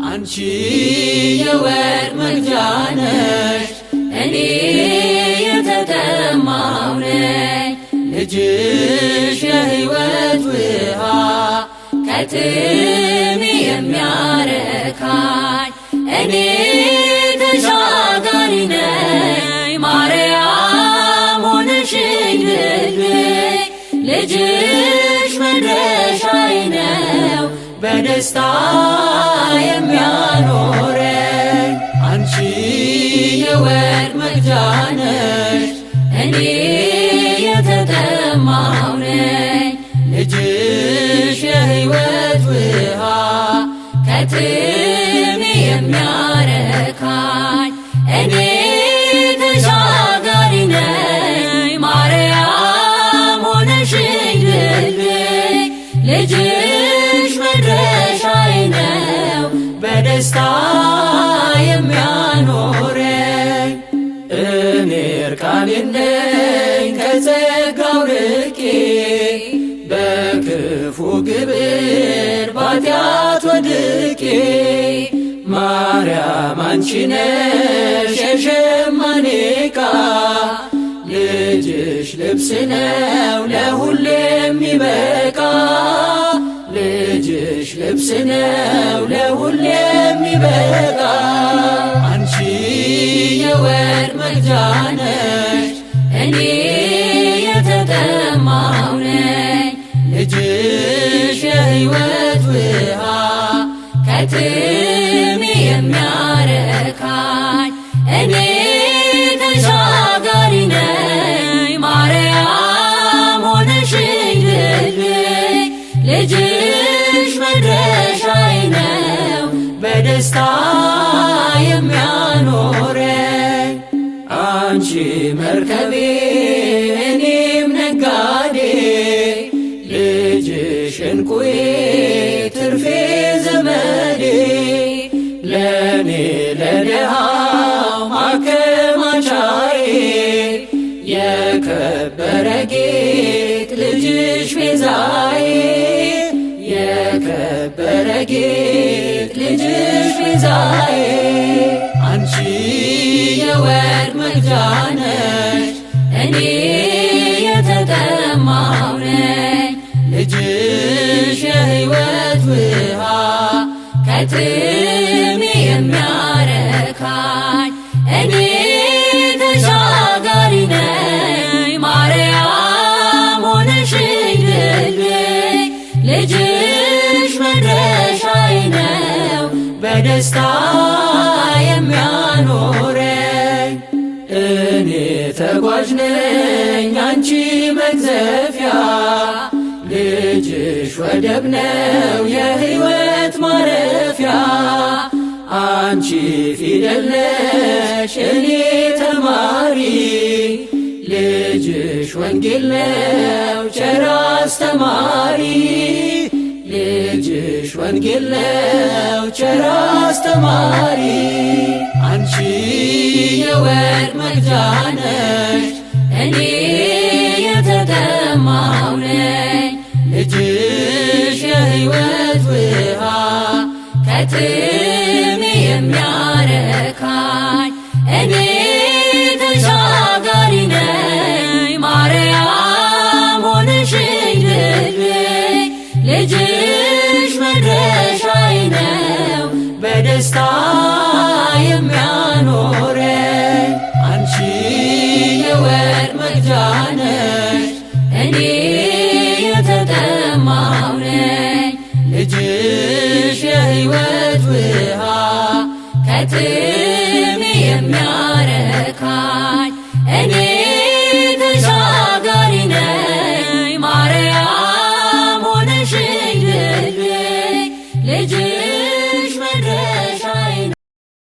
አንቺ የወርቅ መቅጃ ነሽ እኔ የተጠማሁ ነኝ ልጅሽ የሕይወት ውሃ ከጥሜ የሚያረካኝ እኔ ተሻጋሪ ነኝ ማርያም ሆነሽኝ ልቤ ልጅሽ መድረሻዬ ነው በደስታ የሚያኖረኝ አንቺ የወርቅ መቅጃ ነሽ እኔ የተጠማሁ ነኝ ልጅሽ የሕይወት ውሃ ከጥሜ የሚያረካኝ እኔ ተሻጋሪ ነኝ ማርያም ሆነሽኝ ልቤ ልጅሽ መድረሻዬ ነው በደስታ የሚያኖረኝ እኔ እርቃኔን ነኝ ከጸጋው ርቄ በክፉ ግብር ባጢአት ወድቄ ማርያም አንቺ ነሽ የሸማኔ ዕቃ ልጅሽ ልብስ ነው ለሁሌ የሚበቃ ልጅሽ ልብስ ነው ለሁሌ የሚበቃ አንቺ የወርቅ መቅጃ ነሽ እኔ የተጠማሁ ነኝ ልጅሽ የሕይወት ውሃ ከጥሜ የሚያረካኝ እኔ ተሻጋሪ ነኝ ማርያም ሆነሽኝ ልቤ ልጅሽ መድረሻዬ ነው በደስታ የሚያኖረኝ አንቺ መርከቤ እኔም ነጋዴ ልጅሽ እንቁዬ ትርፌ ዘመዴ ለኔ ለድሃው ማከማቻዬ የከበረ ጌጥ ልጅሽ ቤዛዬ የከበረ ጌጥ ልጅሽ ቤዛዬ አንቺ የወርቅ መቅጃ ነሽ እኔ የተጠማሁ ነኝ ልጅሽ የሕይወት ውሃ ከጥሜ የሚያረካኝ እኔ ተሻጋሪ ነኝ ማርያም ሆነሽኝ ልቤ ልጅሽ መድረሻዬ ነው በደስታ የሚያኖረኝ እኔ ተጓዥ ነኝ አንቺ መቅዘፊያ ልጅሽ ወደብ ነው የሕይወት ማረፊያ አንቺ ፊደል ነሽ እኔ ተማሪ ልጅሽ ወንጌል ነው ቸር አስተማሪ ልጅሽ ወንጌል ነው ቸር አስተማሪ አንቺ የወርቅ መቅጃ ነሽ እኔ የተጠማሁ ነኝ ልጅሽ የሕይወት ውሃ ከጥሜ የሚያረካኝ እኔ ተሻጋሪ ነኝ ማርያም ሆነሽኝ ልቤ ልጅሽ መድረሻዬ ነው በደስታ የሚያኖረኝ አንቺ የወርቅ መቅጃ ነሽ እኔ የተጠማሁ ነኝ ልጅሽ የሕይወት ውሃ ከጥሜ